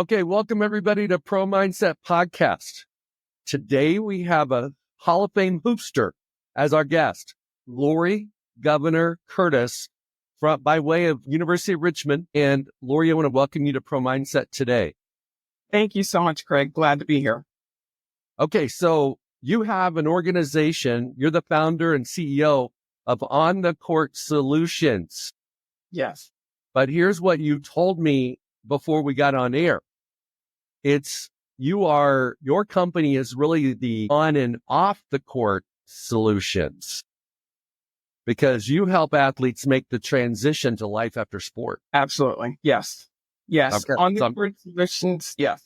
Okay, welcome everybody to Pro Mindset Podcast. Today we have a Hall of Fame hoopster as our guest, Laurie Governor Curtis, by way of University of Richmond. And Laurie, I want to welcome you to Pro Mindset today. Thank you so much, Craig. Glad to be here. Okay, so you have an organization. You're the founder and CEO of On the Court Solutions. Yes. But here's what you told me before we got on air. Your company is really the on and off the court solutions because you help athletes make the transition to life after sport. Absolutely. Yes. Yes. Okay. On the court solutions. Yes.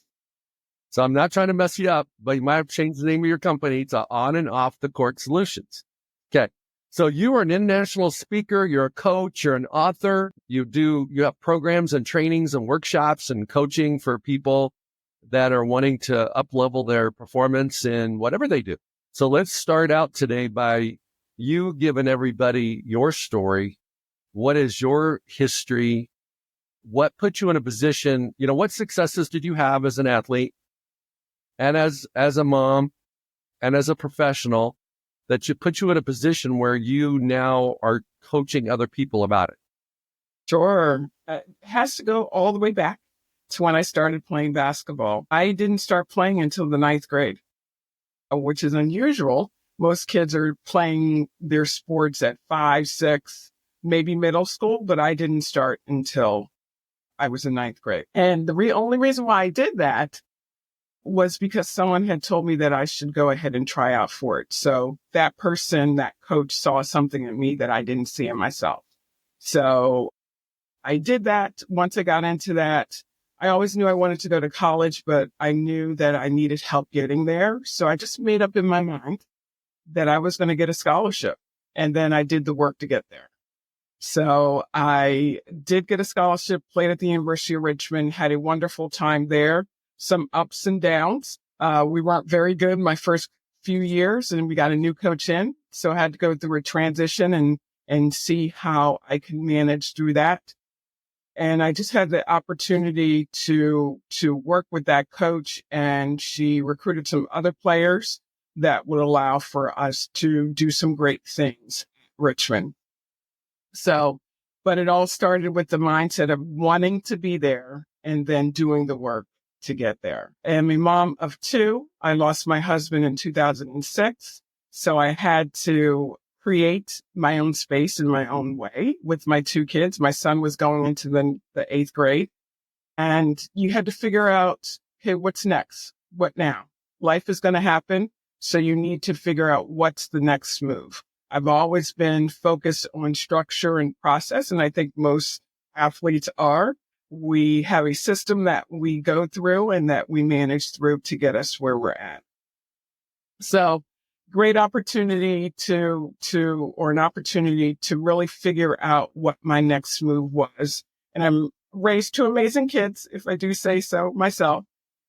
So I'm not trying to mess you up, but you might have changed the name of your company to On and Off the Court Solutions. Okay. So you are an international speaker, you're a coach, you're an author, you have programs and trainings and workshops and coaching for people that are wanting to up-level their performance in whatever they do. So let's start out today by you giving everybody your story. What is your history? What put you in a position, what successes did you have as an athlete and as a mom and as a professional that should put you in a position where you now are coaching other people about it? Sure. It has to go all the way back to when I started playing basketball. I didn't start playing until the 9th grade, which is unusual. Most kids are playing their sports at 5, 6, maybe middle school, but I didn't start until I was in 9th grade. And the only reason why I did that was because someone had told me that I should go ahead and try out for it. So that coach saw something in me that I didn't see in myself. So I did that. Once I got into that, I always knew I wanted to go to college, but I knew that I needed help getting there. So I just made up in my mind that I was going to get a scholarship. And then I did the work to get there. So I did get a scholarship, played at the University of Richmond, had a wonderful time there. Some ups and downs. We weren't very good my first few years, and we got a new coach in. So I had to go through a transition and see how I can manage through that. And I just had the opportunity to work with that coach, and she recruited some other players that would allow for us to do some great things at Richmond. So, but it all started with the mindset of wanting to be there and then doing the work to get there. I'm a mom of 2. I lost my husband in 2006. So I had to create my own space in my own way with my 2 kids. My son was going into the 8th grade, and you had to figure out, okay, what's next? What now? Life is going to happen. So you need to figure out what's the next move. I've always been focused on structure and process, and I think most athletes are. We have a system that we go through and that we manage through to get us where we're at. So great opportunity to really figure out what my next move was. And I'm raised 2 amazing kids, if I do say so myself.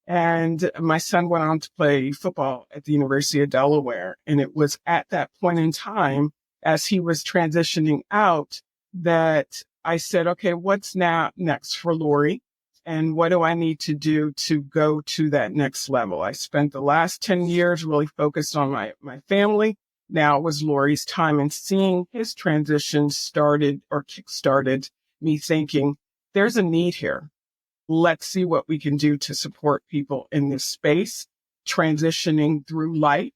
And my son went on to play football at the University of Delaware. And it was at that point in time, as he was transitioning out, that I said, okay, what's next for Laurie? And what do I need to do to go to that next level? I spent the last 10 years really focused on my family. Now it was Laurie's time, and seeing his transition kickstarted me thinking, there's a need here. Let's see what we can do to support people in this space, transitioning through life.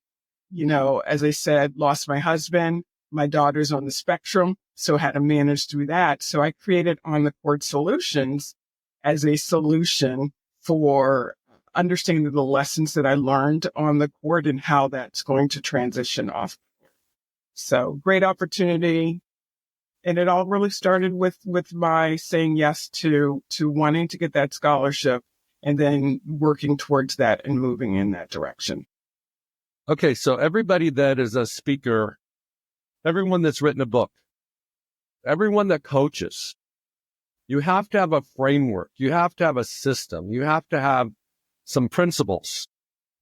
As I said, lost my husband, my daughter's on the spectrum, so had to manage through that. So I created On the Court Solutions as a solution for understanding the lessons that I learned on the court and how that's going to transition off. So great opportunity. And it all really started with my saying yes to wanting to get that scholarship and then working towards that and moving in that direction. Okay, so everybody that is a speaker, everyone that's written a book, everyone that coaches, you have to have a framework. You have to have a system. You have to have some principles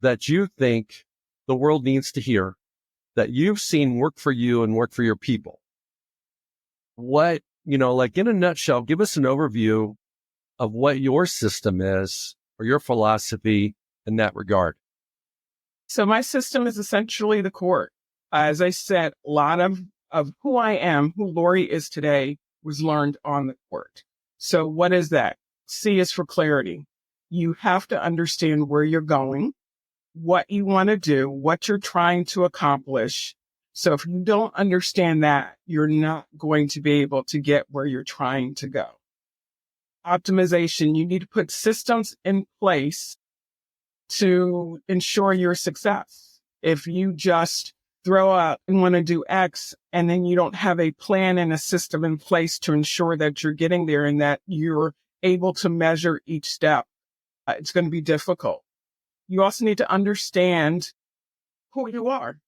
that you think the world needs to hear, that you've seen work for you and work for your people. What, like in a nutshell, give us an overview of what your system is or your philosophy in that regard? So my system is essentially the court. As I said, a lot of who I am, who Laurie is today, was learned on the court. So what is that? C is for clarity. You have to understand where you're going, what you want to do, what you're trying to accomplish. So if you don't understand that, you're not going to be able to get where you're trying to go. Optimization, you need to put systems in place to ensure your success. If you just throw out and want to do X, and then you don't have a plan and a system in place to ensure that you're getting there and that you're able to measure each step, it's going to be difficult. You also need to understand who you are.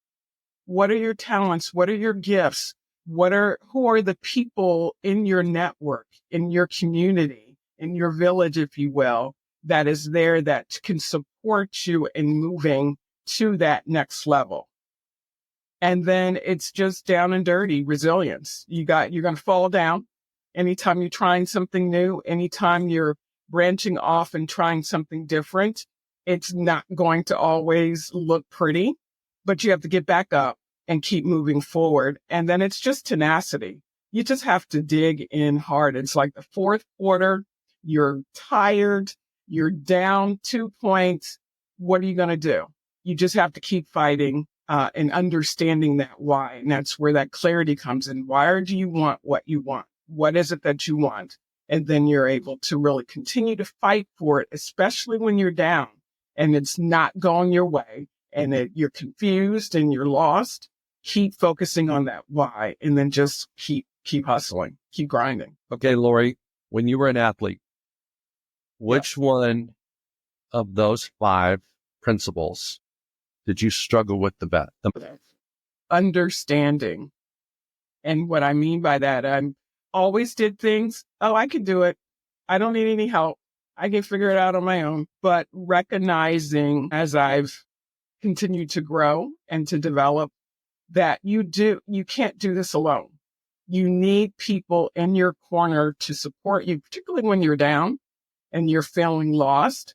What are your talents? What are your gifts? Who are the people in your network, in your community, in your village, if you will, that is there that can support you in moving to that next level? And then it's just down and dirty resilience. You're going to fall down anytime you're trying something new, anytime you're branching off and trying something different. It's not going to always look pretty, but you have to get back up and keep moving forward. And then it's just tenacity. You just have to dig in hard. It's like the fourth quarter, you're tired, you're down 2 points. What are you going to do? You just have to keep fighting and understanding that why. And that's where that clarity comes in. Why do you want what you want? What is it that you want? And then you're able to really continue to fight for it, especially when you're down and it's not going your way and you're confused and you're lost. Keep focusing on that why, and then just keep hustling, keep grinding. Okay, Laurie, when you were an athlete, which one of those 5 principles did you struggle with the best? Understanding. And what I mean by that, I always did things. Oh, I can do it. I don't need any help. I can figure it out on my own. But recognizing as I've continued to grow and to develop that you can't do this alone. You need people in your corner to support you, particularly when you're down and you're feeling lost.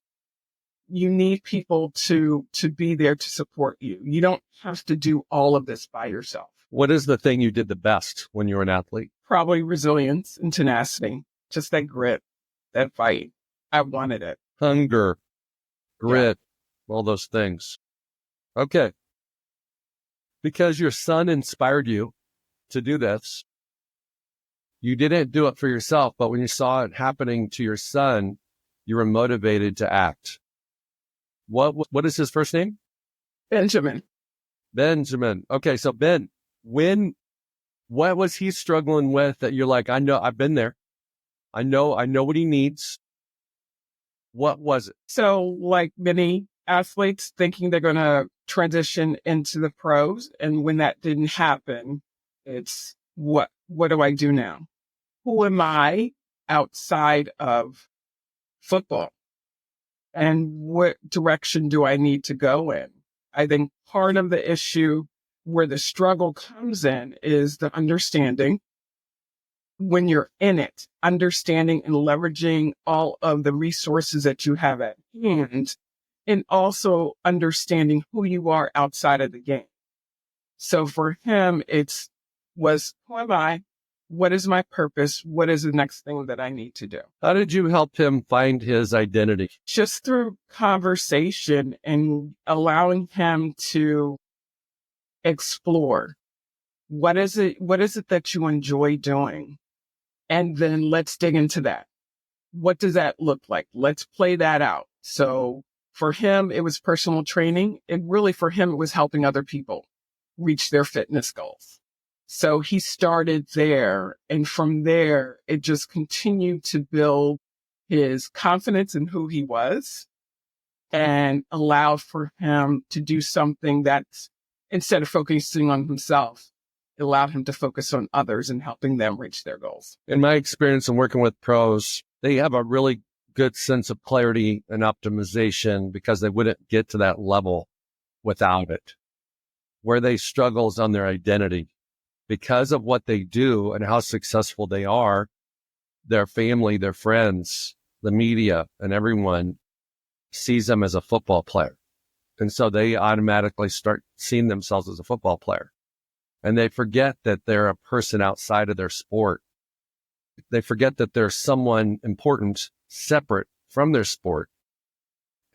You need people to be there to support you. You don't have to do all of this by yourself. What is the thing you did the best when you were an athlete? Probably resilience and tenacity. Just that grit, that fight. I wanted it. Hunger, grit, all those things. Okay. Because your son inspired you to do this, you didn't do it for yourself, but when you saw it happening to your son, you were motivated to act. What is his first name? Benjamin. Benjamin. Okay, so Ben, what was he struggling with that you're like, I know, I've been there. I know what he needs. What was it? So like many athletes thinking they're going to transition into the pros. And when that didn't happen, it's what do I do now? Who am I outside of football? And what direction do I need to go in? I think part of the issue where the struggle comes in is the understanding when you're in it, understanding and leveraging all of the resources that you have at hand, and also understanding who you are outside of the game. So for him, who am I? What is my purpose? What is the next thing that I need to do? How did you help him find his identity? Just through conversation and allowing him to explore. What is it that you enjoy doing? And then let's dig into that. What does that look like? Let's play that out. So for him, it was personal training. And really for him, it was helping other people reach their fitness goals. So he started there. And from there, it just continued to build his confidence in who he was and allowed for him to do something that's, instead of focusing on himself, it allowed him to focus on others and helping them reach their goals. In my experience in working with pros, they have a really good sense of clarity and optimization because they wouldn't get to that level without it. Where they struggle is on their identity. Because of what they do and how successful they are, their family, their friends, the media, and everyone sees them as a football player. And so they automatically start seeing themselves as a football player. And they forget that they're a person outside of their sport. They forget that they're someone important, separate from their sport.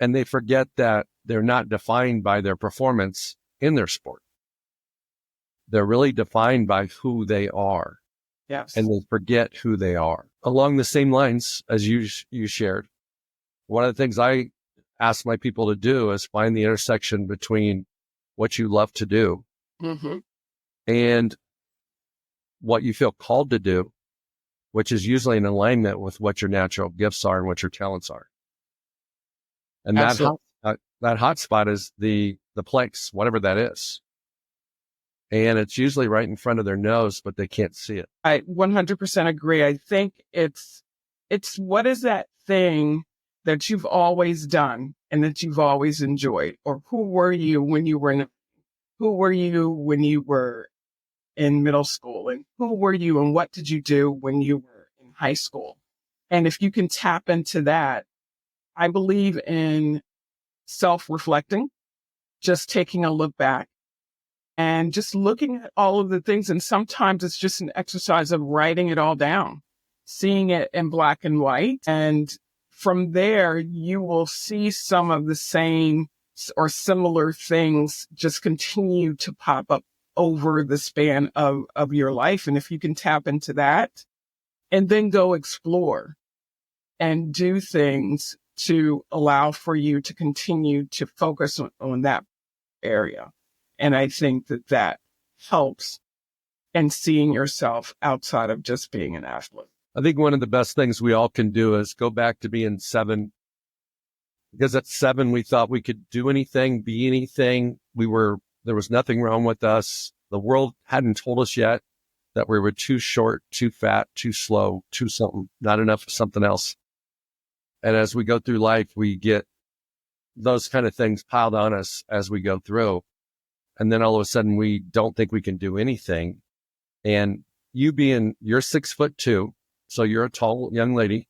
And they forget that they're not defined by their performance in their sport. They're really defined by who they are. Yes. And they forget who they are. Along the same lines as you shared, one of the things I ask my people to do is find the intersection between what you love to do and what you feel called to do, which is usually in alignment with what your natural gifts are and what your talents are. And that hot spot is the place, whatever that is. And it's usually right in front of their nose, but they can't see it. I 100% agree. I think it's what is that thing that you've always done and that you've always enjoyed? Or who were you when you were in middle school? And who were you and what did you do when you were in high school? And if you can tap into that, I believe in self-reflecting, just taking a look back and just looking at all of the things. And sometimes it's just an exercise of writing it all down, seeing it in black and white. And from there, you will see some of the same or similar things just continue to pop up over the span of your life. And if you can tap into that and then go explore and do things to allow for you to continue to focus on that area. And I think that helps in seeing yourself outside of just being an athlete. I think one of the best things we all can do is go back to being 7. Because at 7, we thought we could do anything, be anything. There was nothing wrong with us. The world hadn't told us yet that we were too short, too fat, too slow, too something, not enough of something else. And as we go through life, we get those kind of things piled on us as we go through. And then all of a sudden we don't think we can do anything. And you're 6'2", so you're a tall young lady.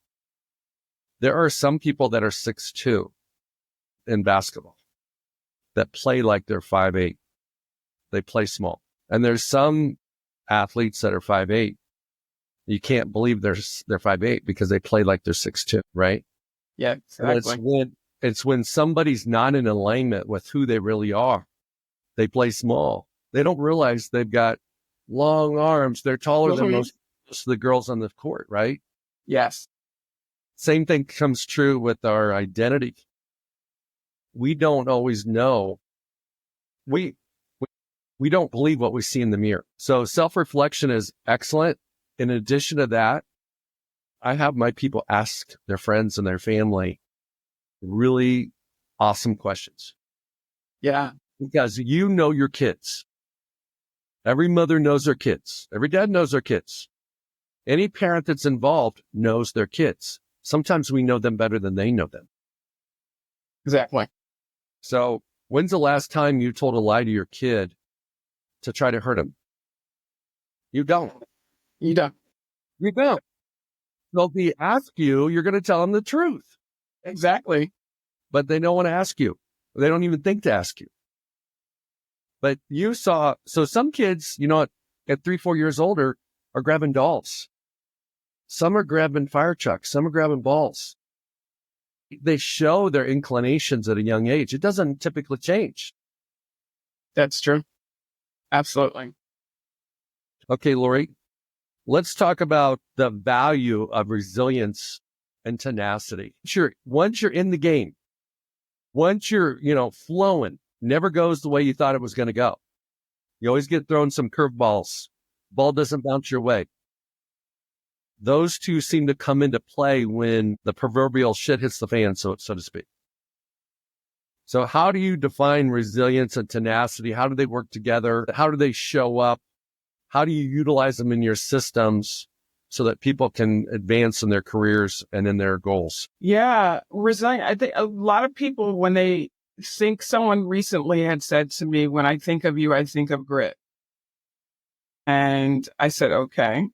There are some people that are 6'2" in basketball that play like they're 5'8". They play small. And there's some athletes that are 5'8". You can't believe they're 5'8" because they play like they're 6'2", right? Yeah, exactly. It's when somebody's not in alignment with who they really are. They play small. They don't realize they've got long arms. They're taller than most of the girls on the court, right? Yes. Same thing comes true with our identity. We don't always know. We don't believe what we see in the mirror. So self-reflection is excellent. In addition to that, I have my people ask their friends and their family really awesome questions. Yeah. Because you know your kids. Every mother knows their kids. Every dad knows their kids. Any parent that's involved knows their kids. Sometimes we know them better than they know them. Exactly. So when's the last time you told a lie to your kid to try to hurt him? You don't. You don't. You don't. So if he asks you, you're going to tell him the truth. Exactly. But they don't want to ask you. They don't even think to ask you. But so some kids, at 3-4 years older are grabbing dolls. Some are grabbing fire trucks. Some are grabbing balls. They show their inclinations at a young age. It doesn't typically change. That's true. Absolutely. Okay, Laurie, let's talk about the value of resilience and tenacity. Sure, once you're in the game, once you're, flowing, never goes the way you thought it was going to go. You always get thrown some curveballs. Ball doesn't bounce your way. Those two seem to come into play when the proverbial shit hits the fan, so to speak. So how do you define resilience and tenacity? How do they work together? How do they show up? How do you utilize them in your systems so that people can advance in their careers and in their goals? Yeah, resilient. I think a lot of people, when they think, someone recently had said to me, when I think of you, I think of grit. And I said, okay,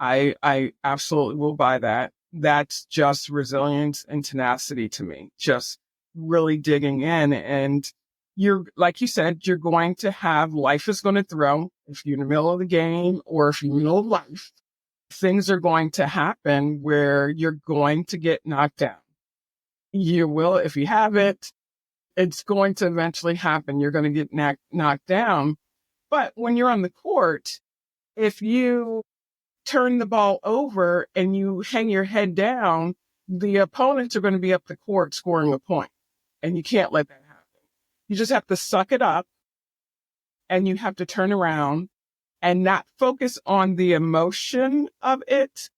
I absolutely will buy that. that's just resilience and tenacity to me, just really digging in. And you're, like you said, you're going to have, life is going to throw, if you're in the middle of the game or if you're in the middle of life, things are going to happen where you're going to get knocked down. You will, if you have it, it's going to eventually happen. You're going to get knocked down. But when you're on the court, if you turn the ball over and you hang your head down, the opponents are going to be up the court scoring a point. And you can't let that happen. You just have to suck it up and you have to turn around and not focus on the emotion of it.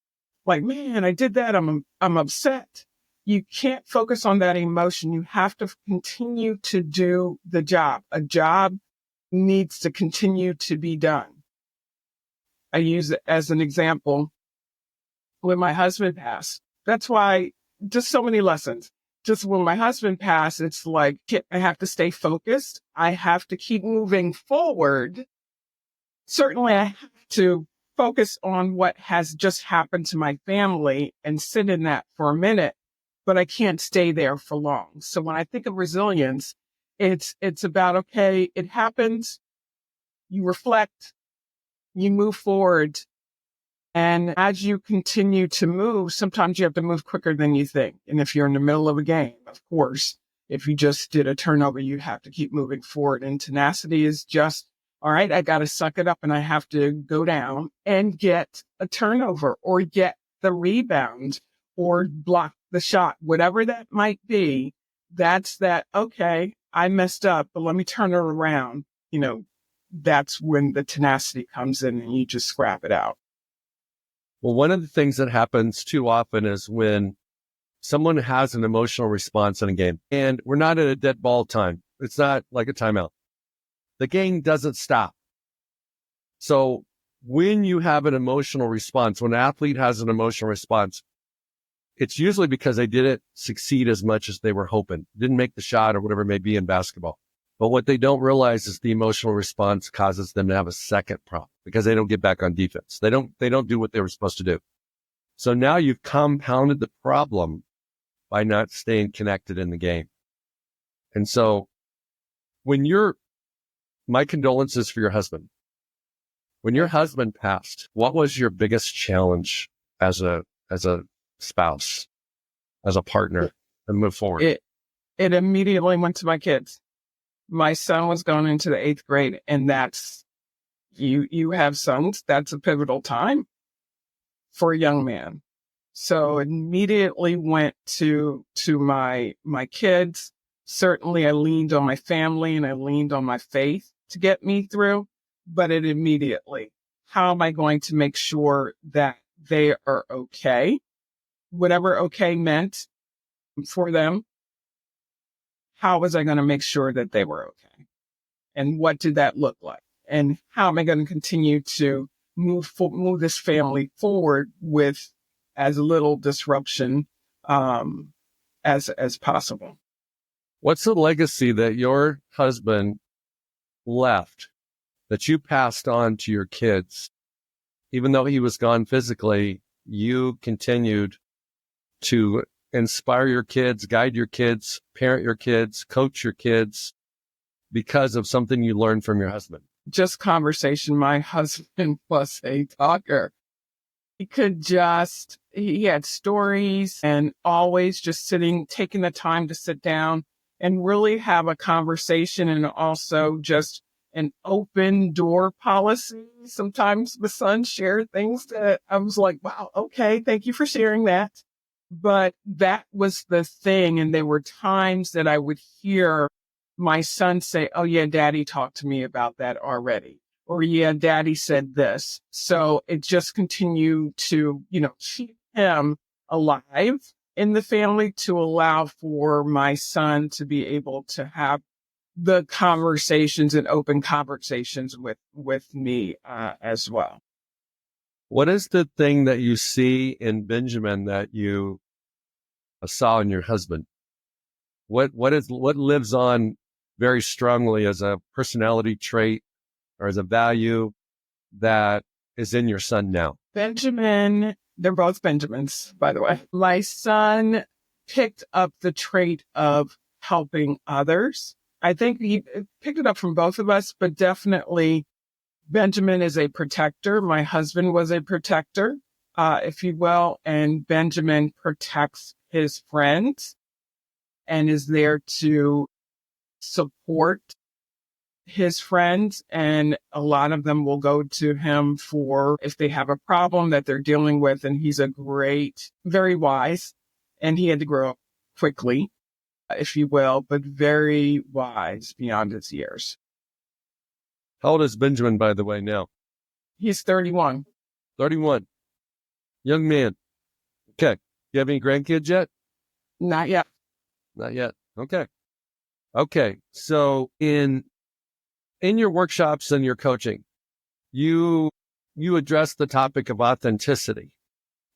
Like, man, I did that. I'm upset. You can't focus on that emotion. You have to continue to do the job. A job needs to continue to be done. I use it as an example when my husband passed. That's why just so many lessons. Just when my husband passed, it's like, I have to stay focused. I have to keep moving forward. Certainly, I have to focus on what has just happened to my family and sit in that for a minute, but I can't stay there for long. So when I think of resilience, it's about, okay, it happens. You reflect, you move forward. And as you continue to move, sometimes you have to move quicker than you think. And if you're in the middle of a game, of course, if you just did a turnover, you have to keep moving forward. And tenacity is just, all right, I got to suck it up and I have to go down and get a turnover or get the rebound or block the shot, whatever that might be. That's that, okay, I messed up, but let me turn it around. That's when the tenacity comes in and you just scrap it out. Well, one of the things that happens too often is when someone has an emotional response in a game, and we're not at a dead ball time. It's not like a timeout. The game doesn't stop. So when you have an emotional response, when an athlete has an emotional response, it's usually because they didn't succeed as much as they were hoping, didn't make the shot or whatever it may be in basketball. But what they don't realize is the emotional response causes them to have a second problem because they don't get back on defense. They don't do what they were supposed to do. So now you've compounded the problem by not staying connected in the game. And so my condolences for your husband. When your husband passed, what was your biggest challenge as a spouse, as a partner, and move forward? It immediately went to my kids. My son was going into the 8th grade, and that's, you have sons, that's a pivotal time for a young man. So immediately went to my kids. Certainly I leaned on my family and I leaned on my faith to get me through, but it immediately, how am I going to make sure that they are okay? Whatever okay meant for them, how was I going to make sure that they were okay? And what did that look like? And how am I going to continue to move this family forward with as little disruption as possible? What's the legacy that your husband left that you passed on to your kids? Even though he was gone physically, you continued to inspire your kids, guide your kids, parent your kids, coach your kids because of something you learned from your husband. Just conversation. My husband was a talker. He had stories and always just taking the time to sit down and really have a conversation, and also just an open door policy. Sometimes the son shared things that I was like, wow, okay, thank you for sharing that. But that was the thing. And there were times that I would hear my son say, oh yeah, daddy talked to me about that already. Or yeah, daddy said this. So it just continued to, keep him alive in the family, to allow for my son to be able to have the conversations and open conversations with me as well. What is the thing that you see in Benjamin that you saw in your husband? What lives on very strongly as a personality trait or as a value that is in your son now? Benjamin They're both Benjamins, by the way. My son picked up the trait of helping others. I think he picked it up from both of us, but definitely Benjamin is a protector. My husband was a protector, if you will, and Benjamin protects his friends and is there to support his friends. And a lot of them will go to him for if they have a problem that they're dealing with. And he's a great, very wise, and he had to grow up quickly, if you will, but very wise beyond his years. How old is Benjamin, by the way, now? He's 31. 31. Young man. Okay. You have any grandkids yet? Not yet. Not yet. Okay. Okay. So in your workshops and your coaching, you address the topic of authenticity.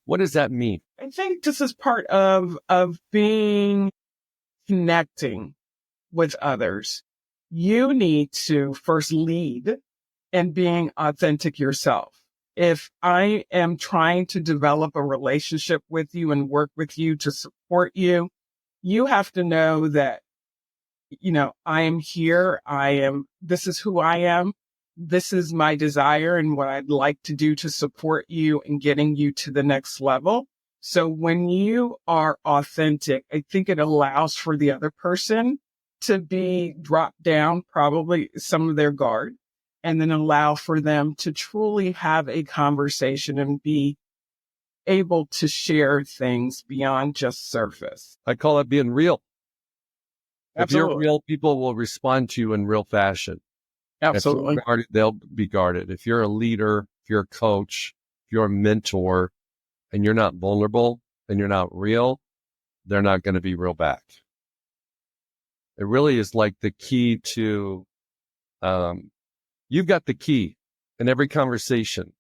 What does that mean? I think this is part of connecting with others. You need to first lead in being authentic yourself. If I am trying to develop a relationship with you and work with you to support you, you have to know that, I am here. This is who I am. This is my desire and what I'd like to do to support you in getting you to the next level. So when you are authentic, I think it allows for the other person to be dropped down, probably some of their guard, and then allow for them to truly have a conversation and be able to share things beyond just surface. I call it being real. Absolutely. If you're real, people will respond to you in real fashion. Absolutely. If you're guarded, they'll be guarded. If you're a leader, if you're a coach, if you're a mentor, and you're not vulnerable and you're not real, they're not going to be real back. It really is like the key to, you've got the key in every conversation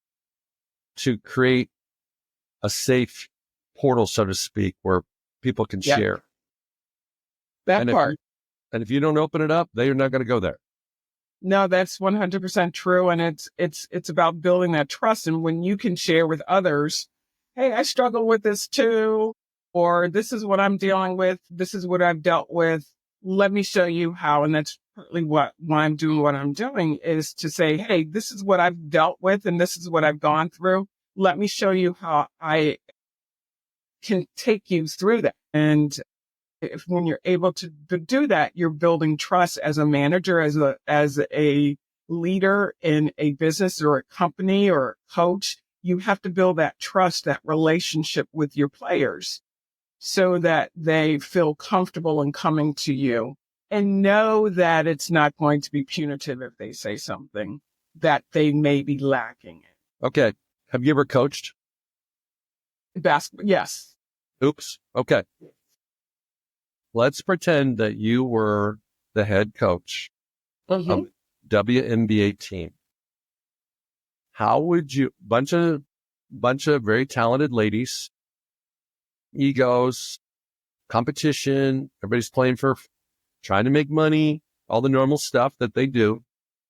to create a safe portal, so to speak, where people can share. That part. And if you don't open it up, they are not going to go there. No, that's 100% true. And it's about building that trust. And when you can share with others, hey, I struggle with this too, or this is what I'm dealing with. This is what I've dealt with. Let me show you how. And that's partly why I'm doing what I'm doing, is to say, hey, this is what I've dealt with and this is what I've gone through. Let me show you how I can take you through that. And when you're able to do that, you're building trust as a manager, as a leader in a business or a company or a coach. You have to build that trust, that relationship with your players so that they feel comfortable in coming to you and know that it's not going to be punitive if they say something that they may be lacking in. Okay. Have you ever coached? Basketball, yes. Oops. Okay. Let's pretend that you were the head coach of a WNBA team. How would you, bunch of very talented ladies, egos, competition, everybody's playing for, trying to make money, all the normal stuff that they do.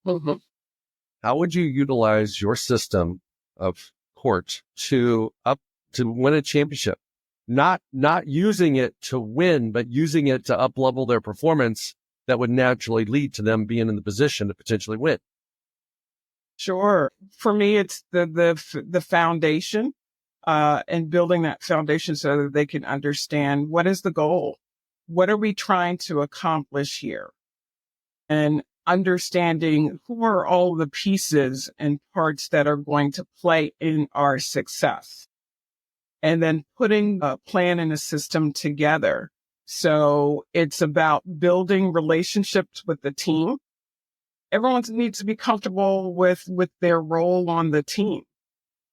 How would you utilize your system of court to win a championship? Not using it to win, but using it to up-level their performance that would naturally lead to them being in the position to potentially win. Sure. For me, it's the foundation, and building that foundation so that they can understand what is the goal? What are we trying to accomplish here? And understanding who are all the pieces and parts that are going to play in our success. And then putting a plan and a system together. So it's about building relationships with the team. Everyone needs to be comfortable with their role on the team.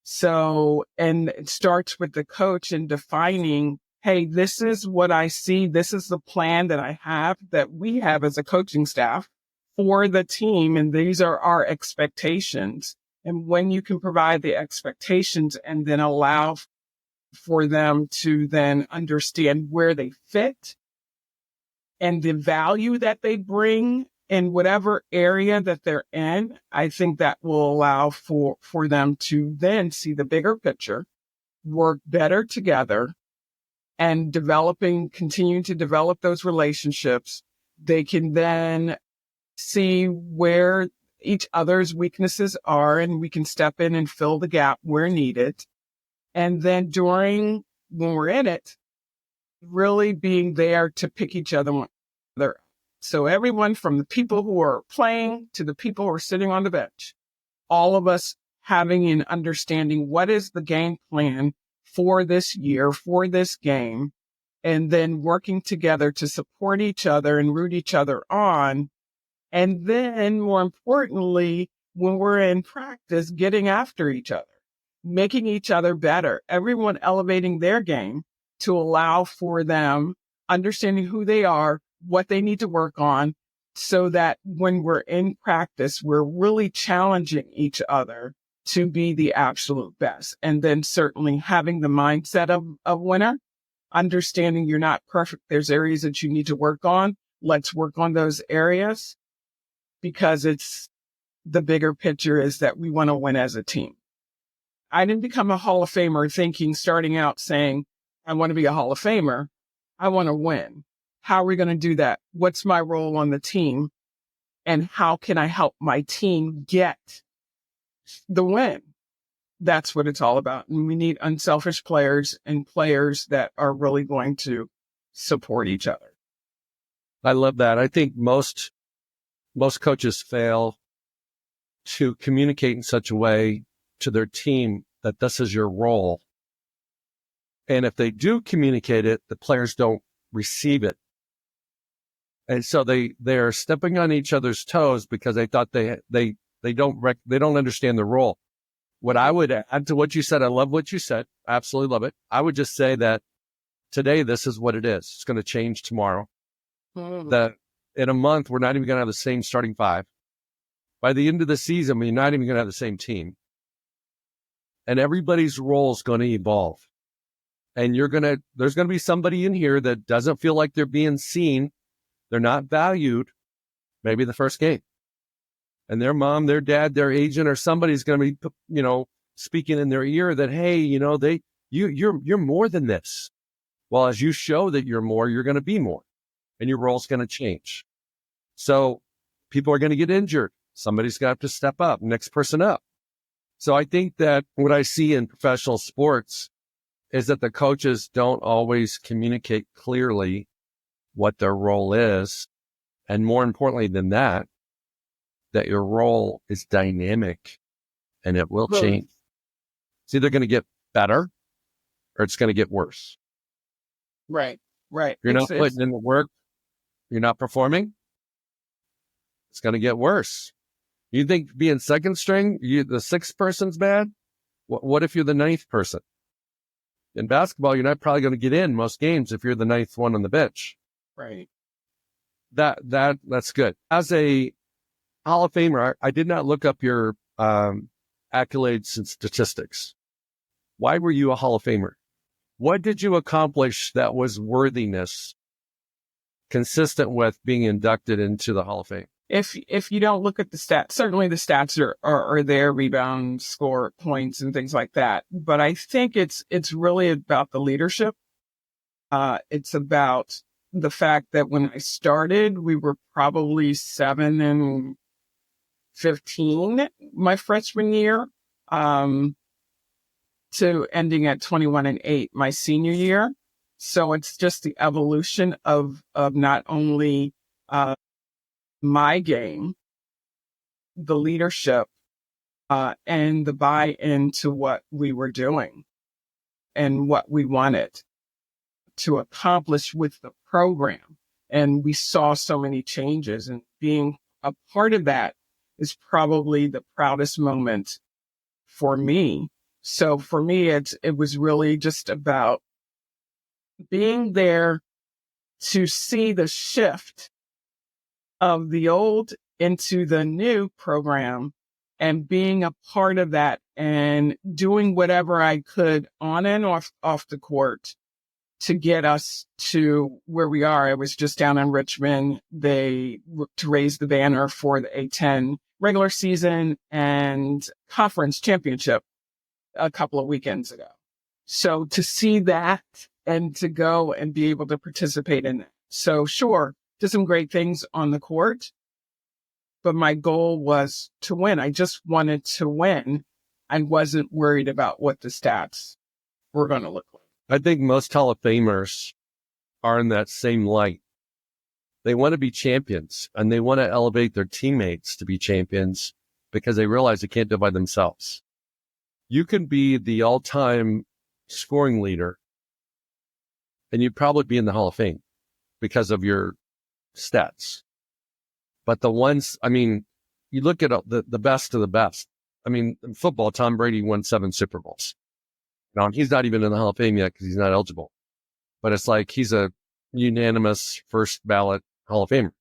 So, and it starts with the coach in defining, hey, this is what I see. This is the plan that I have, that we have as a coaching staff for the team. And these are our expectations. And when you can provide the expectations and then allow for them to then understand where they fit and the value that they bring in whatever area that they're in, I think that will allow for them to then see the bigger picture work better together and continuing to develop those relationships, they can then see where each other's weaknesses are, and we can step in and fill the gap where needed. And then when we're in it, really being there to pick each other up. So everyone from the people who are playing to the people who are sitting on the bench, all of us having an understanding what is the game plan for this year, for this game, and then working together to support each other and root each other on. And then more importantly, when we're in practice, getting after each other, making each other better, everyone elevating their game to allow for them understanding who they are, what they need to work on, so that when we're in practice, we're really challenging each other to be the absolute best. And then certainly having the mindset of a winner, understanding you're not perfect. There's areas that you need to work on. Let's work on those areas, because it's the bigger picture is that we want to win as a team. I didn't become a Hall of Famer starting out saying, I want to be a Hall of Famer. I want to win. How are we going to do that? What's my role on the team? And how can I help my team get the win? That's what it's all about. And we need unselfish players and players that are really going to support each other. I love that. I think most coaches fail to communicate in such a way to their team that this is your role. And if they do communicate it, the players don't receive it. And so they're stepping on each other's toes because they thought they don't understand the role. What I would add to what you said, I love what you said. I absolutely love it. I would just say that today, this is what it is. It's going to change tomorrow. That in a month, we're not even going to have the same starting five. By the end of the season, we're not even going to have the same team. And everybody's role is going to evolve. And there's going to be somebody in here that doesn't feel like they're being seen. They're not valued. Maybe the first game. And their mom, their dad, their agent, or somebody's going to be, speaking in their ear that, hey, you're more than this. Well, as you show that you're more, you're going to be more, and your role's going to change. So people are going to get injured. Somebody's got to step up, next person up. So I think that what I see in professional sports is that the coaches don't always communicate clearly what their role is. And more importantly than that your role is dynamic and it will change. It's either going to get better or it's going to get worse. Right. You're not putting in the work. You're not performing. It's going to get worse. You think being second string, the sixth person's bad? What if you're the ninth person? In basketball, you're not probably going to get in most games if you're the ninth one on the bench. Right. That's good. As a Hall of Famer, I did not look up your accolades and statistics. Why were you a Hall of Famer? What did you accomplish that was worthiness consistent with being inducted into the Hall of Fame? If you don't look at the stats, certainly the stats are there, rebound, score, points, and things like that. But I think it's really about the leadership. It's about the fact that when I started, we were probably 7-15 my freshman year, to ending at 21-8 my senior year. So it's just the evolution of not only my game, the leadership, and the buy-in to what we were doing and what we wanted to accomplish with the program. And we saw so many changes, and being a part of that is probably the proudest moment for me. So for me, it was really just about being there to see the shift of the old into the new program and being a part of that and doing whatever I could on and off the court to get us to where we are. I was just down in Richmond. To raise the banner for the A10 regular season and conference championship a couple of weekends ago. So to see that and to go and be able to participate in that. So sure, did some great things on the court, but my goal was to win. I just wanted to win. I wasn't worried about what the stats were going to look like. I think most Hall of Famers are in that same light. They want to be champions and they want to elevate their teammates to be champions because they realize they can't do it by themselves. You can be the all-time scoring leader and you'd probably be in the Hall of Fame because of your stats. But the ones, I mean, you look at the best of the best. I mean, in football, Tom Brady won 7 Super Bowls. Now, he's not even in the Hall of Fame yet because he's not eligible. But it's like he's a unanimous first ballot Hall of Famer.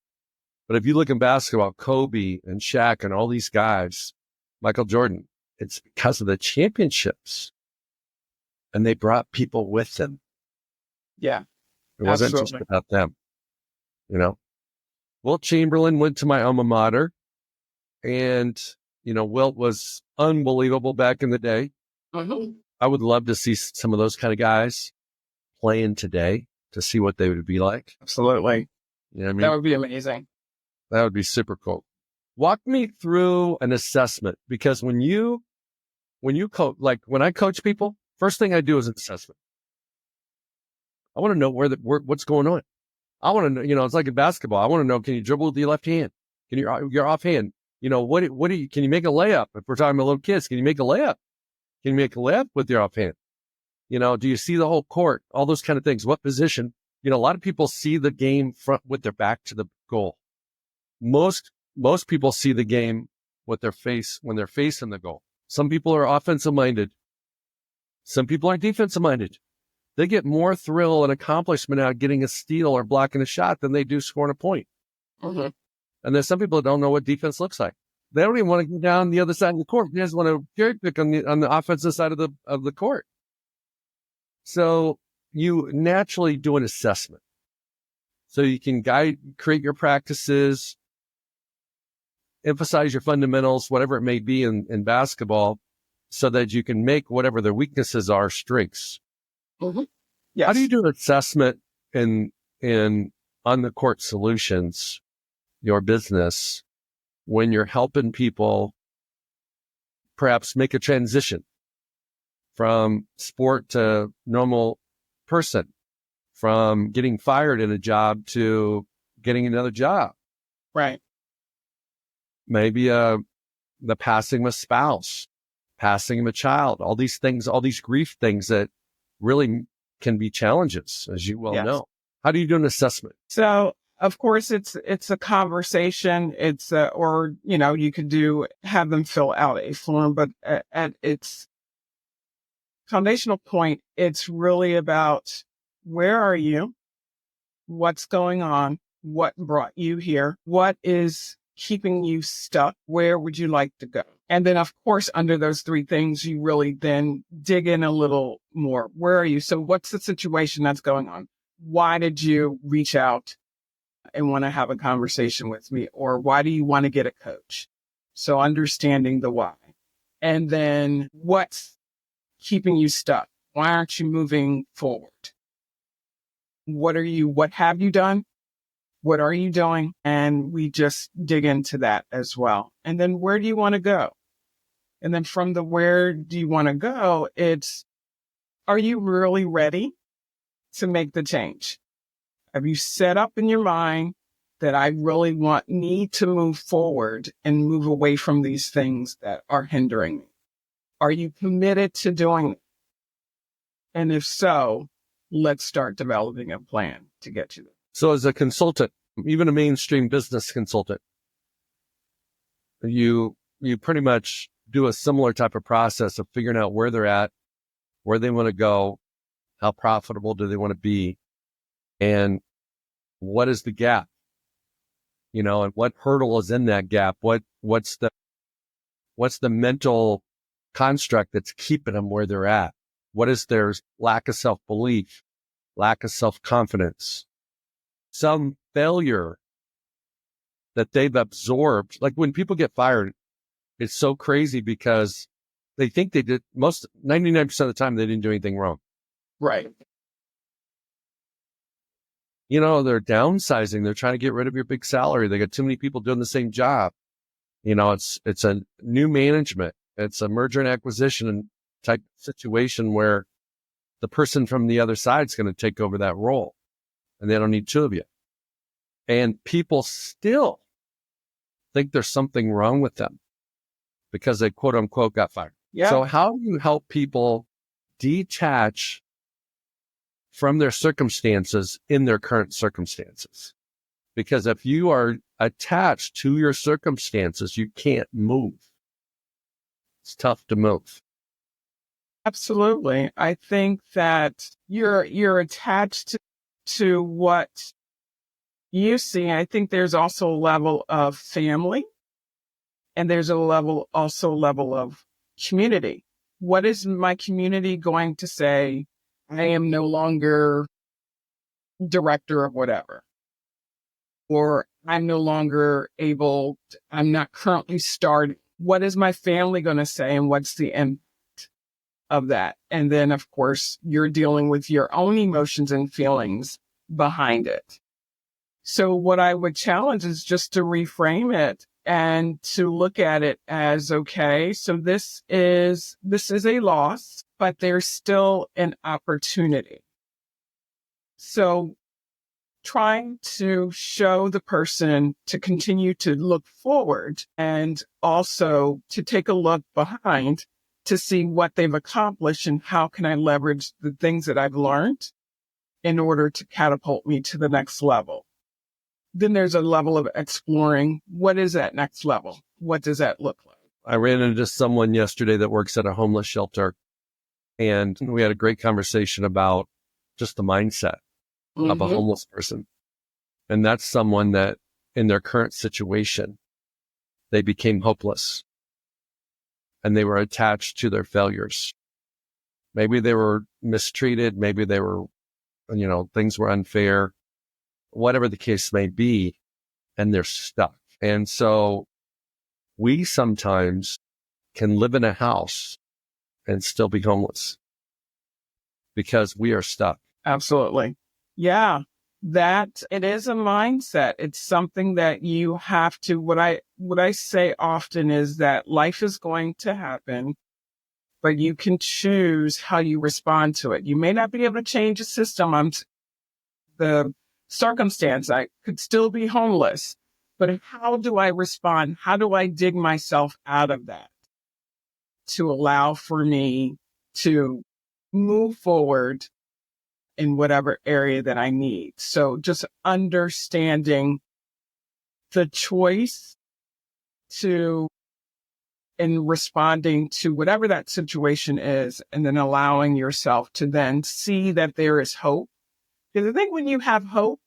But if you look in basketball, Kobe and Shaq and all these guys, Michael Jordan, it's because of the championships. And they brought people with them. Yeah. It wasn't absolutely. just about them, you know? Wilt Chamberlain went to my alma mater and, you know, Wilt was unbelievable back in the day. Mm-hmm. I would love to see some of those kind of guys playing today to see what they would be like. Absolutely. You know what I mean? That would be amazing. That would be super cool. Walk me through an assessment because when you coach, like when I coach people, first thing I do is an assessment. I want to know what's going on. I want to know, you know, it's like in basketball. I want to know, can you dribble with your left hand? Can your offhand? You know, can you make a layup? If we're talking about little kids, can you make a layup? Can you make a layup with your offhand? You know, do you see the whole court? All those kind of things. What position? You know, a lot of people see the game with their back to the goal. Most people see the game with their face when they're facing the goal. Some people are offensive minded. Some people are defensive minded. They get more thrill and accomplishment out of getting a steal or blocking a shot than they do scoring a point. Mm-hmm. And there's some people that don't know what defense looks like. They don't even want to go down the other side of the court. They just want to cherry pick on the offensive side of the court. So you naturally do an assessment. So you can create your practices, emphasize your fundamentals, whatever it may be in basketball, so that you can make whatever their weaknesses are strengths. Mm-hmm. Yes. How do you do an assessment in on the court solutions, your business, when you're helping people perhaps make a transition from sport to normal person, from getting fired in a job to getting another job? Right. Maybe the passing of a spouse, passing of a child, all these things, all these grief things that really can be challenges, as you well Yes. know. How do you do an assessment? So, of course, it's a conversation. Or, you know, you could have them fill out a form, but at its foundational point, it's really about where are you? What's going on? What brought you here? What is keeping you stuck? Where would you like to go? And then, of course, under those 3 things, you really then dig in a little more. Where are you? So what's the situation that's going on? Why did you reach out and want to have a conversation with me? Or why do you want to get a coach? So understanding the why. And then what's keeping you stuck? Why aren't you moving forward? What have you done? What are you doing? And we just dig into that as well. And then where do you want to go? And then from the where do you want to go, it's, are you really ready to make the change? Have you set up in your mind that I really need to move forward and move away from these things that are hindering me? Are you committed to doing it? And if so, let's start developing a plan to get you there. So as a consultant, even a mainstream business consultant, you pretty much do a similar type of process of figuring out where they're at, where they want to go, how profitable do they want to be, and what is the gap, you know, and what hurdle is in that gap? What's the mental construct that's keeping them where they're at? What is their lack of self-belief, lack of self-confidence, some failure that they've absorbed? Like when people get fired, it's so crazy because they think they did 99% of the time they didn't do anything wrong. Right. They're downsizing. They're trying to get rid of your big salary. They got too many people doing the same job. It's a new management. It's a merger and acquisition type situation where the person from the other side is going to take over that role, and they don't need two of you. And people still think there's something wrong with them because they quote unquote got fired. Yeah. So how do you help people detach from their circumstances in their current circumstances? Because if you are attached to your circumstances, you can't move. It's tough to move. Absolutely. I think that you're attached to what you see. I think there's also a level of family, and there's also a level of community. What is my community going to say? I am no longer director of whatever, or I'm no longer I'm not currently starting. What is my family going to say, and what's the impact of that? And then, of course, you're dealing with your own emotions and feelings behind it. So what I would challenge is just to reframe it and to look at it as, okay, so this is a loss, but there's still an opportunity. So trying to show the person to continue to look forward and also to take a look behind to see what they've accomplished and how can I leverage the things that I've learned in order to catapult me to the next level. Then there's a level of exploring, what is that next level? What does that look like? I ran into someone yesterday that works at a homeless shelter, and we had a great conversation about just the mindset of a homeless person. And that's someone that in their current situation, they became hopeless and they were attached to their failures. Maybe they were mistreated. Maybe they were, things were unfair, whatever the case may be, and they're stuck. And so we sometimes can live in a house and still be homeless because we are stuck. Absolutely. Yeah. That it is a mindset. It's something that you have to, what I say often is that life is going to happen, but you can choose how you respond to it. You may not be able to change the system, the circumstance. I could still be homeless, but how do I respond? How do I dig myself out of that to allow for me to move forward in whatever area that I need? So just understanding the choice in responding to whatever that situation is, and then allowing yourself to then see that there is hope. Because I think when you have hope,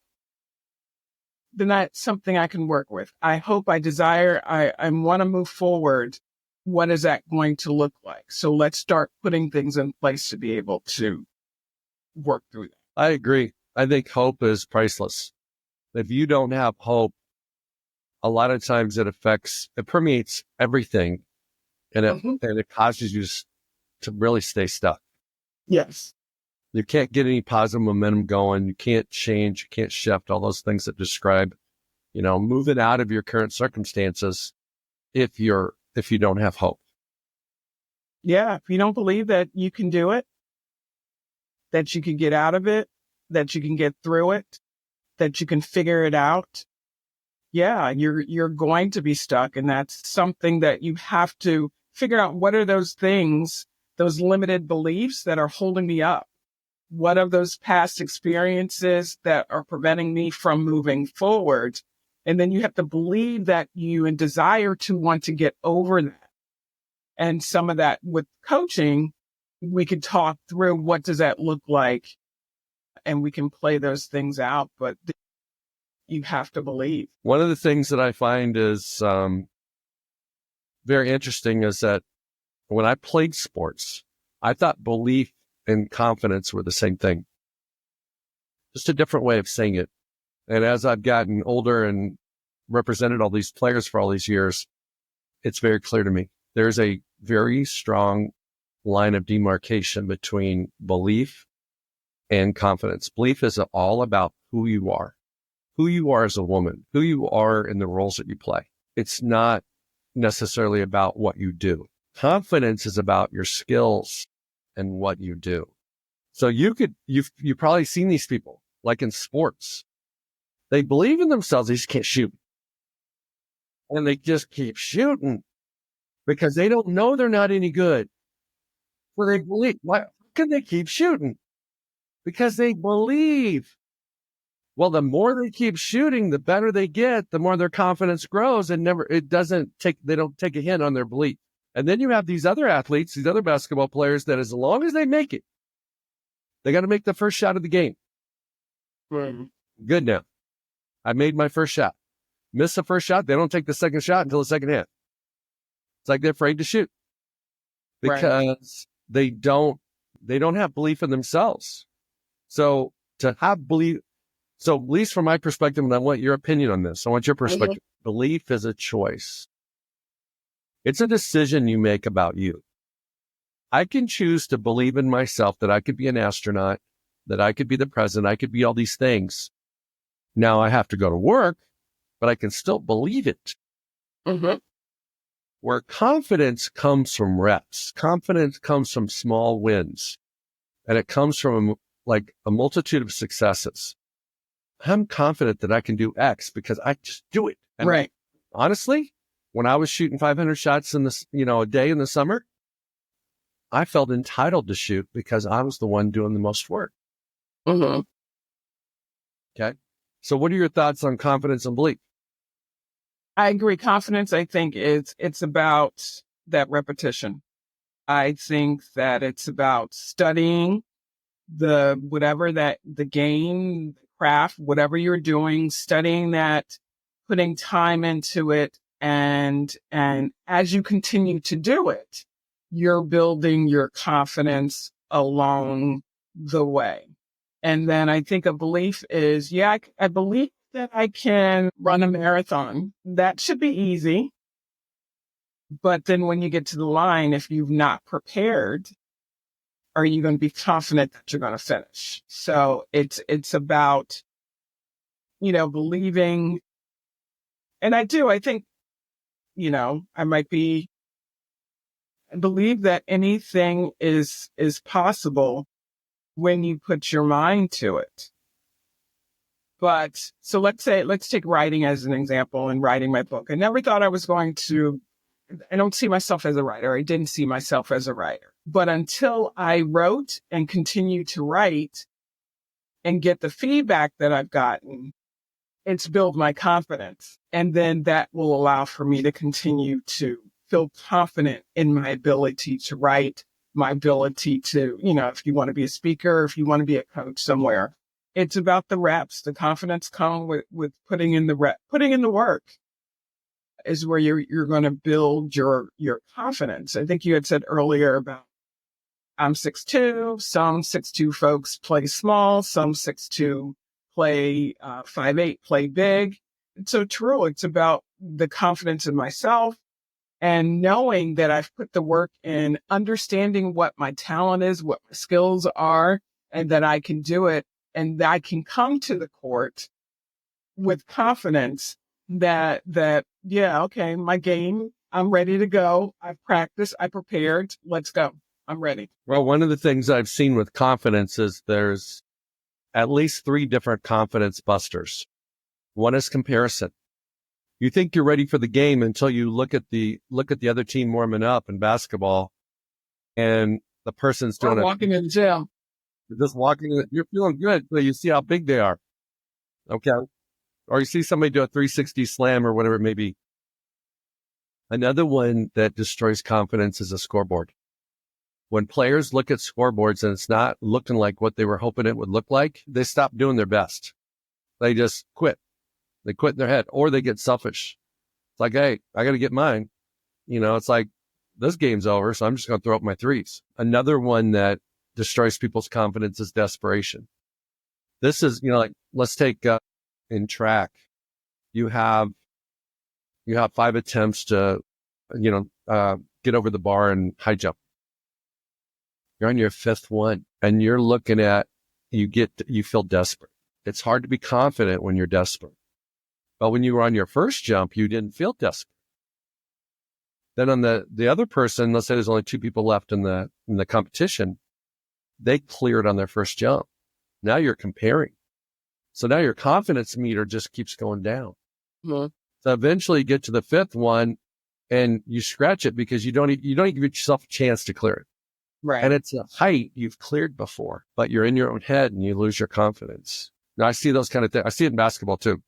then that's something I can work with. I hope, I desire, I want to move forward. What is that going to look like? So let's start putting things in place to be able to work through that. I agree. I think hope is priceless. If you don't have hope, a lot of times it permeates everything, and it causes you to really stay stuck. Yes. You can't get any positive momentum going. You can't change. You can't shift, all those things that describe, moving out of your current circumstances if you don't have hope. Yeah. If you don't believe that you can do it, that you can get out of it, that you can get through it, that you can figure it out, yeah, you're going to be stuck. And that's something that you have to figure out. What are those things, those limited beliefs that are holding me up? What are those past experiences that are preventing me from moving forward? And then you have to believe that and desire to want to get over that. And some of that with coaching, we could talk through what does that look like, and we can play those things out, but you have to believe. One of the things that I find is very interesting is that when I played sports, I thought belief and confidence were the same thing. Just a different way of saying it. And as I've gotten older and represented all these players for all these years, it's very clear to me. There's a very strong line of demarcation between belief and confidence. Belief is all about who you are as a woman, who you are in the roles that you play. It's not necessarily about what you do. Confidence is about your skills and what you do. So you've probably seen these people, like in sports. They believe in themselves. They just can't shoot. And they just keep shooting because they don't know they're not any good. Well, they believe. Why can they keep shooting? Because they believe. Well, the more they keep shooting, the better they get, the more their confidence grows, and they don't take a hint on their belief. And then you have these other athletes, these other basketball players that as long as they make it, they got to make the first shot of the game. Good now. I made my first shot. Miss the first shot, they don't take the second shot until the second half. It's like they're afraid to shoot because they don't have belief in themselves. So to have belief, so at least from my perspective, and I want your opinion on this. I want your perspective. Belief is a choice. It's a decision you make about you. I can choose to believe in myself that I could be an astronaut, that I could be the president, I could be all these things. Now I have to go to work, but I can still believe it. Where confidence comes from reps, confidence comes from small wins, and it comes from like a multitude of successes. I'm confident that I can do X because I just do it. And honestly, when I was shooting 500 shots in this, a day in the summer, I felt entitled to shoot because I was the one doing the most work. Okay. So what are your thoughts on confidence and belief? I agree. Confidence, I think it's about that repetition. I think that it's about studying the game, craft, whatever you're doing, studying that, putting time into it. And as you continue to do it, you're building your confidence along the way. And then I think a belief is, I believe that I can run a marathon. That should be easy. But then when you get to the line, if you've not prepared, are you going to be confident that you're going to finish? So it's about, believing. And I think, I believe that anything is possible when you put your mind to it. But so let's take writing as an example and writing my book. I never thought I don't see myself as a writer. I didn't see myself as a writer. But until I wrote and continued to write and get the feedback that I've gotten, it's built my confidence. And then that will allow for me to continue to feel confident in my ability to write, my ability to, if you want to be a speaker, if you want to be a coach somewhere, it's about the reps. The confidence comes with putting in the work is where you're going to build your confidence. I think you had said earlier about I'm 6'2", some 6'2" folks play small, some 6'2" play 5'8", play big. It's so true. It's about the confidence in myself and knowing that I've put the work in, understanding what my talent is, what my skills are, and that I can do it. And that I can come to the court with confidence that my game, I'm ready to go. I've practiced, I prepared, let's go. I'm ready. Well, one of the things I've seen with confidence is there's at least 3 different confidence busters. One is comparison. You think you're ready for the game until you look at the other team warming up in basketball, and the person's doing walking in the gym. Just walking, you're feeling good, but you see how big they are. Okay. Or you see somebody do a 360 slam or whatever it may be. Another one that destroys confidence is a scoreboard. When players look at scoreboards and it's not looking like what they were hoping it would look like, they stop doing their best. They just quit. They quit in their head, or they get selfish. It's like, hey, I got to get mine. It's like, this game's over, so I'm just going to throw up my threes. Another one that destroys people's confidence is desperation. This is, like, let's take in track. You have 5 attempts to, get get over the bar and high jump. You're on your fifth one and you're looking at, you feel desperate. It's hard to be confident when you're desperate. But when you were on your first jump, you didn't feel desperate. Then on the other person, let's say there's only 2 people left in the competition, they cleared on their first jump. Now you're comparing. So now your confidence meter just keeps going down. Mm-hmm. So eventually you get to the 5th one and you scratch it because you don't give yourself a chance to clear it. Right. And it's a height you've cleared before, but you're in your own head and you lose your confidence. Now I see those kind of things. I see it in basketball too.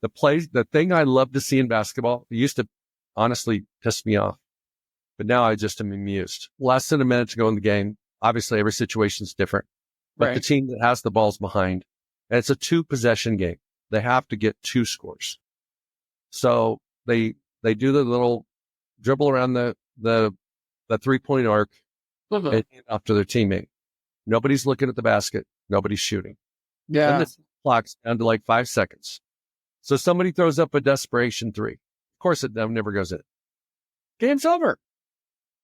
The thing I love to see in basketball, it used to honestly piss me off, but now I just am amused. Less than a minute to go in the game. Obviously every situation is different, but the team that has the ball's behind, and it's a 2-possession game. They have to get 2 scores. So they do the little dribble around the 3-point arc and hand off to their teammate. Nobody's looking at the basket. Nobody's shooting. Yeah. Then the clock's down to like 5 seconds. So somebody throws up a desperation 3. Of course, it never goes in. Game's over.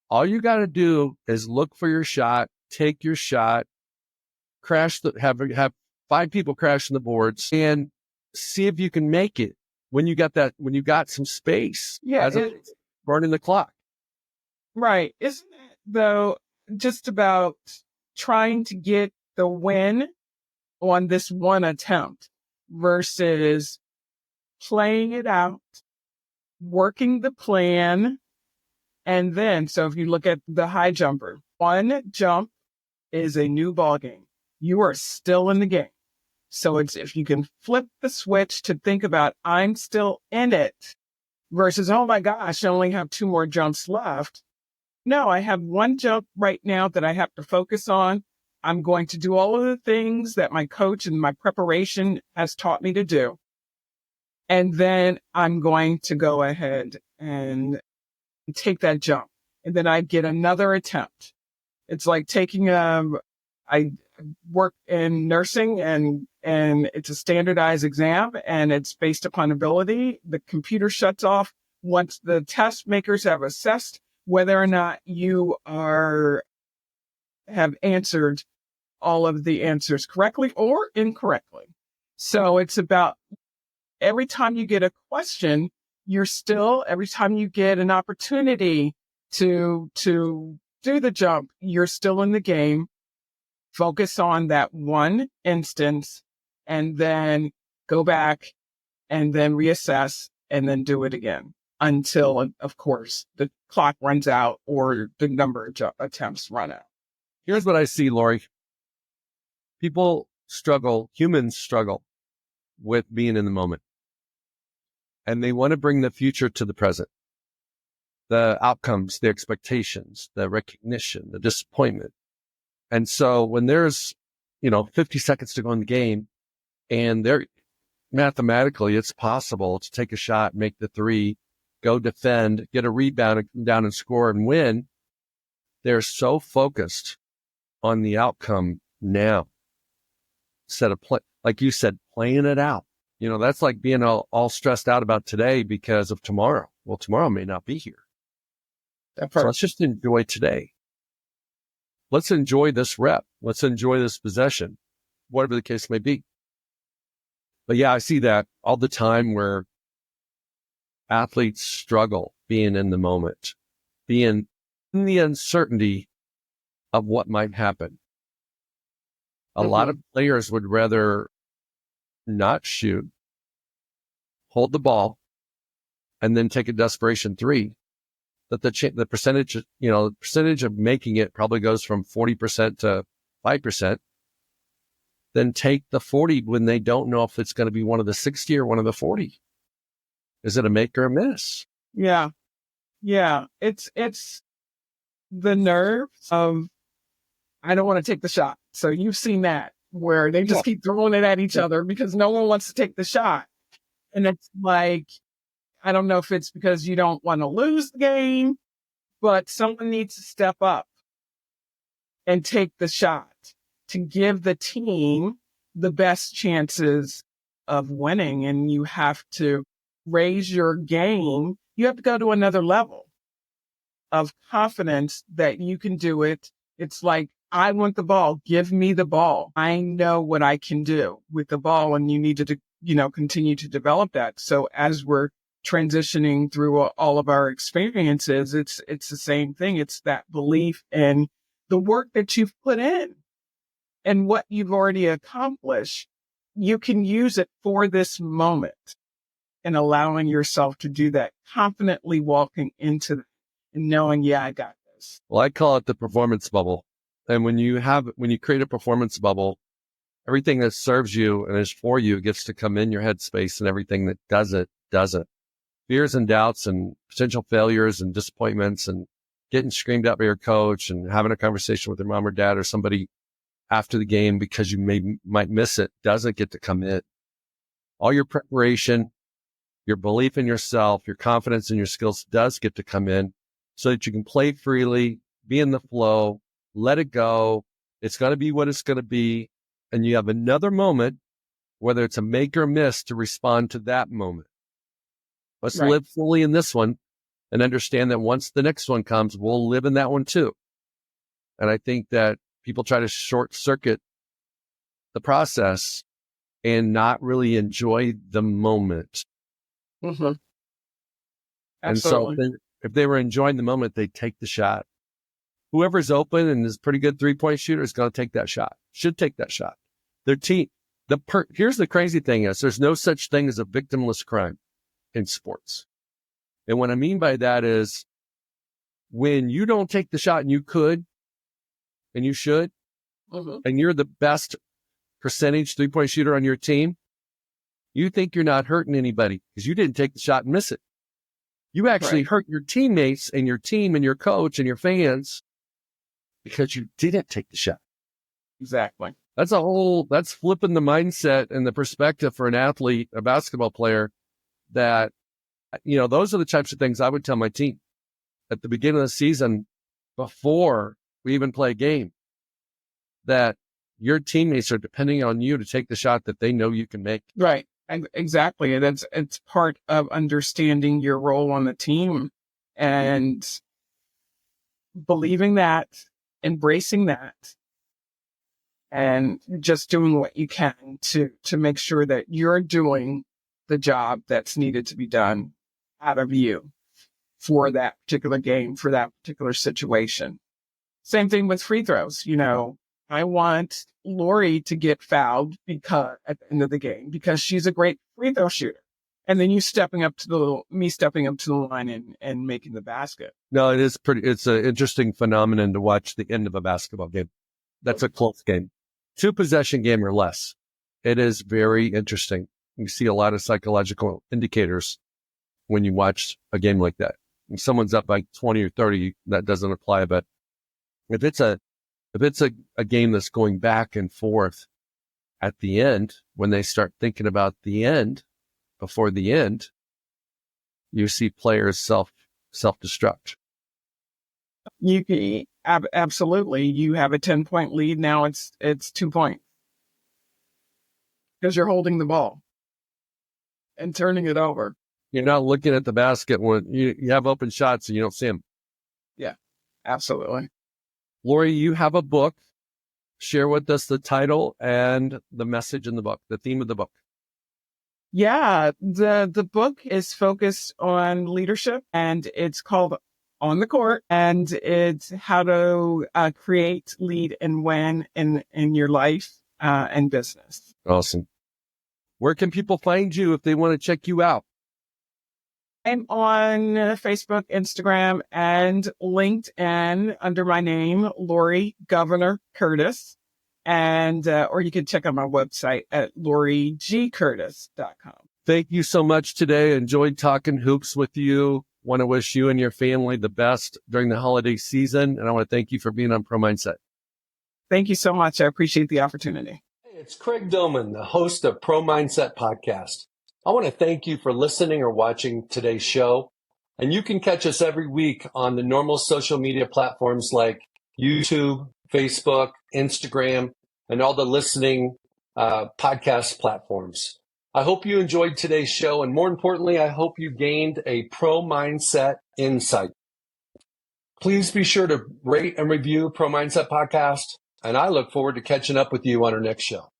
All you got to do is look for your shot, take your shot, have 5 people crashing the boards, and see if you can make it when you got some space. Yeah, burning the clock. Right. Isn't it, though, just about trying to get the win on this one attempt versus playing it out, working the plan, and then, so if you look at the high jumper, one jump is a new ball game. You are still in the game. So it's if you can flip the switch to think about, I'm still in it, versus, oh my gosh, I only have 2 more jumps left. No, I have 1 jump right now that I have to focus on. I'm going to do all of the things that my coach and my preparation has taught me to do. And then I'm going to go ahead and take that jump. And then I get another attempt. It's like taking I work in nursing and it's a standardized exam and it's based upon ability. The computer shuts off once the test makers have assessed whether or not you have answered all of the answers correctly or incorrectly. So it's about every time you get a question, every time you get an opportunity to do the jump, you're still in the game. Focus on that one instance and then go back and then reassess and then do it again until, of course, the clock runs out or the number of attempts run out. Here's what I see, Laurie. Humans struggle with being in the moment. And they want to bring the future to the present. The outcomes, the expectations, the recognition, the disappointment. And so when there's, 50 seconds to go in the game and mathematically it's possible to take a shot, make the 3, go defend, get a rebound, come down and score and win. They're so focused on the outcome now instead of like you said, playing it out. That's like being all stressed out about today because of tomorrow. Well, tomorrow may not be here. So let's just enjoy today. Let's enjoy this rep. Let's enjoy this possession, whatever the case may be. But yeah, I see that all the time where athletes struggle being in the moment, being in the uncertainty of what might happen. A lot of players would rather not shoot, hold the ball, and then take a desperation 3. That the percentage of making it probably goes from 40% to 5%. Then take the 40 when they don't know if it's going to be one of the 60 or one of the 40. Is it a make or a miss? Yeah. Yeah. It's the nerve of, I don't want to take the shot. So you've seen that where they just keep throwing it at each other because no one wants to take the shot. And it's like, I don't know if it's because you don't want to lose the game, but someone needs to step up and take the shot to give the team the best chances of winning. And you have to raise your game. You have to go to another level. of confidence that you can do it. It's like, I want the ball. Give me the ball. I know what I can do with the ball, and you need to, continue to develop that. So as we're transitioning through all of our experiences, it's the same thing. It's that belief in the work that you've put in and what you've already accomplished. You can use it for this moment, and allowing yourself to do that, confidently walking into it and knowing, yeah, I got this. Well, I call it the performance bubble. And when you create a performance bubble, everything that serves you and is for you gets to come in your headspace, and everything that doesn't. Fears and doubts and potential failures and disappointments and getting screamed at by your coach and having a conversation with your mom or dad or somebody after the game because you might miss it doesn't get to come in. All your preparation, your belief in yourself, your confidence in your skills does get to come in so that you can play freely, be in the flow, let it go. It's going to be what it's going to be. And you have another moment, whether it's a make or miss, to respond to that moment. Let's live fully in this one and understand that once the next one comes, we'll live in that one too. And I think that people try to short circuit the process and not really enjoy the moment. Mm-hmm. And so if they were enjoying the moment, they'd take the shot. Whoever's open and is a pretty good 3-point shooter is going to take that shot, should take that shot. Their team, here's the crazy thing is there's no such thing as a victimless crime in sports. And what I mean by that is when you don't take the shot, and you could, and you should, and you're the best percentage 3-point shooter on your team, you think you're not hurting anybody because you didn't take the shot and miss it. You actually hurt your teammates and your team and your coach and your fans because you didn't take the shot. Exactly. That's flipping the mindset and the perspective for an athlete, a basketball player, that, those are the types of things I would tell my team at the beginning of the season before we even play a game, that your teammates are depending on you to take the shot that they know you can make. Right. Exactly. And it's part of understanding your role on the team and believing that, embracing that, and just doing what you can to make sure that you're doing the job that's needed to be done out of you for that particular game, for that particular situation. Same thing with free throws. I want Laurie to get fouled because at the end of the game, because she's a great free throw shooter. And then me stepping up to the line and making the basket. No, it's an interesting phenomenon to watch the end of a basketball game. That's a close game. 2-possession game or less. It is very interesting. You see a lot of psychological indicators when you watch a game like that. If someone's up by 20 or 30, that doesn't apply. But if it's a game that's going back and forth at the end, when they start thinking about the end, before the end, you see players self-destruct. Absolutely. You have a 10-point lead. Now it's 2 points because you're holding the ball and turning it over. You're not looking at the basket when you have open shots and you don't see them. Yeah, absolutely. Laurie, you have a book. Share with us the title and the message in the book, the theme of the book. Yeah, the book is focused on leadership, and it's called On the Court, and it's how to create, lead, and win in your life and business. Awesome. Where can people find you if they want to check you out? I'm on Facebook, Instagram, and LinkedIn under my name, Laurie Governor Curtis. And, or you can check out my website at lauriegcurtis.com. Thank you so much today. Enjoyed talking hoops with you. Want to wish you and your family the best during the holiday season. And I want to thank you for being on Pro Mindset. Thank you so much. I appreciate the opportunity. Hey, it's Craig Domann, the host of Pro Mindset Podcast. I want to thank you for listening or watching today's show. And you can catch us every week on the normal social media platforms like YouTube, Facebook, Instagram, and all the listening podcast platforms. I hope you enjoyed today's show. And more importantly, I hope you gained a pro mindset insight. Please be sure to rate and review Pro Mindset Podcast, and I look forward to catching up with you on our next show.